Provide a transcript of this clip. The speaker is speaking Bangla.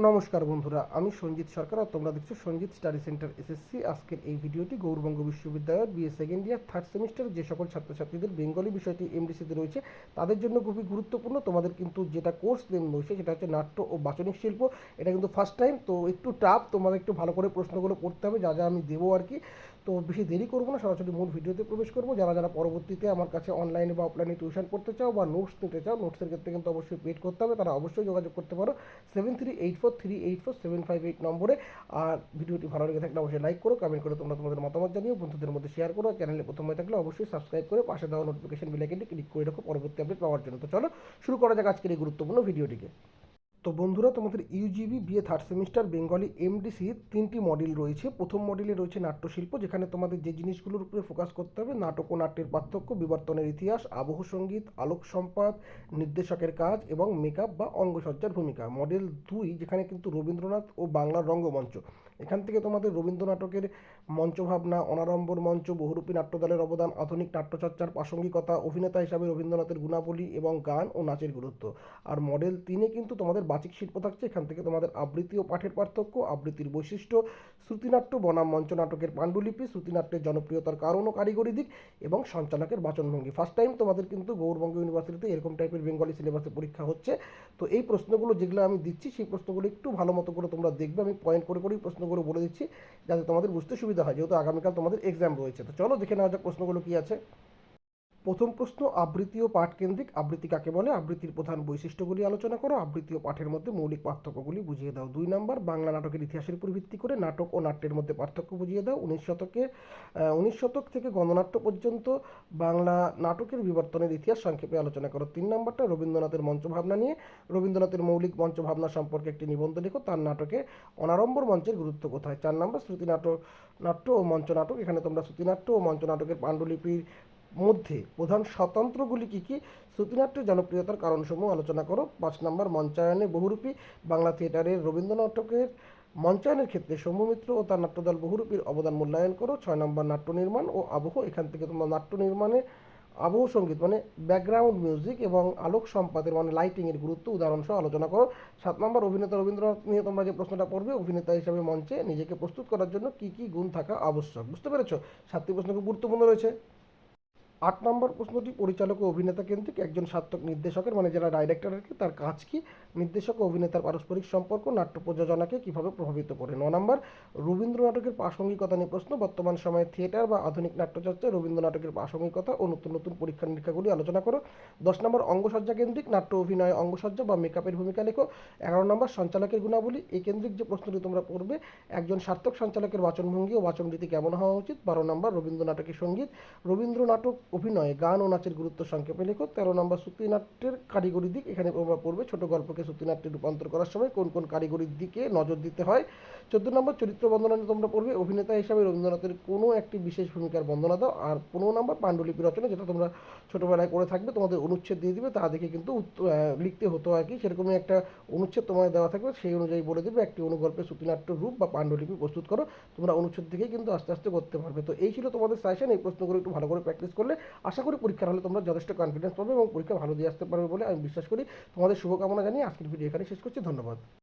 নমস্কার বন্ধুরা, আমি সঞ্জিত সরকার আর তোমরা দেখছো সঞ্জিত স্টাডি সেন্টার এসএসসি। আজকের এই ভিডিওটি গৌড়বঙ্গ বিশ্ববিদ্যালয়ের BA second year third semester যে সকল ছাত্রছাত্রীদের বেঙ্গলি বিষয়টি এমডিসিতে রয়েছে তাদের জন্য খুবই গুরুত্বপূর্ণ। তোমাদের কিন্তু যেটা কোর্স নেম রয়েছে সেটা হচ্ছে নাট্য ও বাচনিক শিল্প। এটা কিন্তু ফার্স্ট টাইম, তো একটু টাফ, তোমাদের একটু ভালো করে প্রশ্নগুলো পড়তে হবে যা যা আমি দেবো আর কি। তো বেশি দেরি করবো না, সরাসরি মূল ভিডিওতে প্রবেশ করবো। যারা যারা পরবর্তীতে আমার কাছে অনলাইনে বা অফলাইনে টিউশন পড়তে চাও বা নোটস নিতে চাও, নোটসের ক্ষেত্রে কিন্তু অবশ্যই পেড করতে হবে, তারা অবশ্যই যোগাযোগ করতে পারো 7384384758 নম্বরে। আর ভিডিওটি ভালো লেগে থাকলে অবশ্যই লাইক করো, কমেন্ট করে তোমরা তোমাদের মতামত জানিও, বন্ধুদের মধ্যে শেয়ার করো। চ্যানেলে প্রথম হয়ে থাকলে অবশ্যই সাবস্ক্রাইব করে পাশে দেওয়া নোটিফিকেশন বেল আইকনটি ক্লিক করে রাখো পরবর্তী আপডেট পাওয়ার জন্য। তো চলো শুরু করা যাক আজকের এই গুরুত্বপূর্ণ ভিডিওটিকে। তো বন্ধুরা, তোমাদের UGB BA third semester Bengali এমডিসির তিনটি মডিউল রয়েছে। প্রথম মডিউলে রয়েছে নাট্যশিল্প, যেখানে তোমাদের যে জিনিসগুলোর উপরে ফোকাস করতে হবে: নাটক ও নাট্যের পার্থক্য, বিবর্তনের ইতিহাস, আবহ সঙ্গীত, আলোক সম্পাদ, নির্দেশকের কাজ এবং মেকআপ বা অঙ্গসজ্জার ভূমিকা। মডেল 2, যেখানে কিন্তু রবীন্দ্রনাথ ও বাংলার রঙ্গমঞ্চ। এখান থেকে তোমাদের রবীন্দ্র নাটকের মঞ্চভাবনা, অনাড়ম্বর মঞ্চ, বহুরূপী নাট্যদলের অবদান, আধুনিক নাট্যচর্চার প্রাসঙ্গিকতা, অভিনেতা হিসাবে রবীন্দ্রনাথের গুণাবলী এবং গান ও নাচের গুরুত্ব। আর মডেল 3-এ কিন্তু তোমাদের বাচিক শিল্প থাকছে। এখান থেকে তোমাদের আবৃত্তি ও পাঠের পার্থক্য, আবৃত্তির বৈশিষ্ট্য, শ্রুতিনাট্য বনাম মঞ্চ নাটকের পাণ্ডুলিপি, শ্রুতিনাট্যের জনপ্রিয়তার কারণ ও কারিগরি দিক এবং সঞ্চালকের বাচনভঙ্গি। ফার্স্ট টাইম তোমাদের কিন্তু গৌড়বঙ্গ ইউনিভার্সিটিতে এরকম টাইপের বেঙ্গলি সিলেবাসে পরীক্ষা হচ্ছে। তো এই প্রশ্নগুলো যেগুলো আমি দিচ্ছি সেই প্রশ্নগুলো একটু ভালো মতো করে তোমরা দেখবে। আমি পয়েন্ট করে করেই প্রশ্নগুলো বলে দিচ্ছি যাতে তোমাদের বুঝতে সুবিধা হয়, যেহেতু আগামীকাল তোমাদের এক্সাম রয়েছে। তো চলো দেখে নেওয়া যাক প্রশ্নগুলো কি আছে। প্রথম প্রশ্ন: আবৃত্তি ও পাঠ কেন্দ্রিক। আবৃত্তি কাকে বলে? আবৃত্তির প্রধান বৈশিষ্ট্যগুলি আলোচনা করো। আবৃত্তি ও পাঠের মধ্যে মৌলিক পার্থক্যগুলি বুঝিয়ে দাও। 2 নম্বর: বাংলা নাটকের ইতিহাসের উপর ভিত্তি করে নাটক ও নাট্যের মধ্যে পার্থক্য বুঝিয়ে দাও। 19 শতক থেকে গণনাট্য পর্যন্ত বাংলা নাটকের বিবর্তনের ইতিহাস সংক্ষেপে আলোচনা করো। 3 নম্বরটা রবীন্দ্রনাথের মঞ্চভাবনা নিয়ে। রবীন্দ্রনাথের মৌলিক মঞ্চভাবনা সম্পর্কে একটি নিবন্ধ লেখো। তার নাটকে অনাড়ম্বর মঞ্চের গুরুত্ব কোথায়? 4 নম্বর: নাট্য ও মঞ্চ নাটক। এখানে তোমরা শ্রুতিনাট্য ও মঞ্চ নাটকের পাণ্ডুলিপির মধ্যে প্রধান স্বতন্ত্রগুলি কী কী? শ্রুতিনাট্যের জনপ্রিয়তার কারণসমূহ আলোচনা করো। 5 নম্বর: মঞ্চায়নে বহুরূপী। বাংলা থিয়েটারের রবীন্দ্র নাটকের মঞ্চায়নের ক্ষেত্রে সৌম্যমিত্র ও তার নাট্যদল বহুরূপীর অবদান মূল্যায়ন করো। 6 নম্বর: নাট্য নির্মাণ ও আবহ। এখান থেকে তোমরা নাট্য নির্মাণে আবহ সঙ্গীত মানে ব্যাকগ্রাউন্ড মিউজিক এবং আলোক সম্পাদের মানে লাইটিংয়ের গুরুত্ব উদাহরণসহ আলোচনা করো। 7 নম্বর: অভিনেতা রবীন্দ্রনাথ নিয়ে তোমরা যে প্রশ্নটা পড়বে, অভিনেতা হিসাবে মঞ্চে নিজেকে প্রস্তুত করার জন্য কী কী গুণ থাকা আবশ্যক। বুঝতে পেরেছো? 7টি প্রশ্ন খুব গুরুত্বপূর্ণ রয়েছে। 8 নম্বর প্রশ্নটি: পরিচালক ও অভিনেতা কেন্দ্রিক। একজন সার্থক নির্দেশকের মানে যারা ডাইরেক্টর কি, তার কাজ কি? নির্দেশক ও অভিনেতার পারস্পরিক সম্পর্ক নাট্য প্রযোজনাকে কীভাবে প্রভাবিত করে। 9 নম্বর: রবীন্দ্র নাটকের প্রাসঙ্গিকতা নিয়ে প্রশ্ন। বর্তমান সময়ে থিয়েটার বা আধুনিক নাট্যচর্চায় রবীন্দ্র নাটকের প্রাসঙ্গিকতা ও নতুন নতুন পরীক্ষা নিরীক্ষাগুলি আলোচনা করো। 10 নম্বর: অঙ্গসজ্জা কেন্দ্রিক। নাট্য অভিনয় অঙ্গসজ্জা বা মেকআপের ভূমিকা লেখো। 11 নম্বর: সঞ্চালকের গুণাবলী। এই কেন্দ্রিক যে প্রশ্নটি তোমরা পড়বে, একজন সার্থক সঞ্চালকের বাচনভঙ্গি ও বাচনরীতি কেমন হওয়া উচিত। 12 নম্বর: রবীন্দ্র নাটকের সঙ্গীত। রবীন্দ্র নাটক অভিনয়ে গান ও নাচের গুরুত্ব সংক্ষেপে লেখো। 13 নম্বর: শ্রুতিনাট্যের কারিগরি দিক। এখানে তোমরা পড়বে ছোট গল্পকে শ্রুতিনাট্যে রূপান্তর করার সময় কোন কোন কারিগরির দিকে নজর দিতে হয়। 14 নম্বর: চরিত্র বর্ণনা নিয়ে তোমরা পড়বে। অভিনেতা হিসাবে রবীন্দ্রনাথের কোনো একটি বিশেষ ভূমিকার বর্ণনা দাও। আর 15 নম্বর: পাণ্ডুলিপি রচনা, যেটা তোমরা ছোটোবেলায় করে থাকবে, তোমাদের অনুচ্ছেদ দিয়ে দিবে, তা দেখে কিন্তু লিখতে হতো আর কি। সেরকমই একটা অনুচ্ছেদ তোমায় দেওয়া থাকবে, সেই অনুযায়ী বলে দেবে একটি অনুগল্পে শ্রুতিনাট্য রূপ বা পাণ্ডুলিপি প্রস্তুত করো। তোমরা অনুচ্ছেদ থেকেই কিন্তু আস্তে আস্তে করতে পারবে। তো এই ছিল তোমাদের সাজেশন। এই প্রশ্নগুলো একটু ভালো করে প্র্যাকটিস করলে আশা করি পরীক্ষার হলে তোমরা যথেষ্ট কনফিডেন্স পাবে এবং পরীক্ষা ভালো দিয়ে আসতে পারবে বলে আমি বিশ্বাস করি। তোমাদের শুভকামনা জানিয়ে আজকের ভিডিও এখানে শেষ করছি। ধন্যবাদ।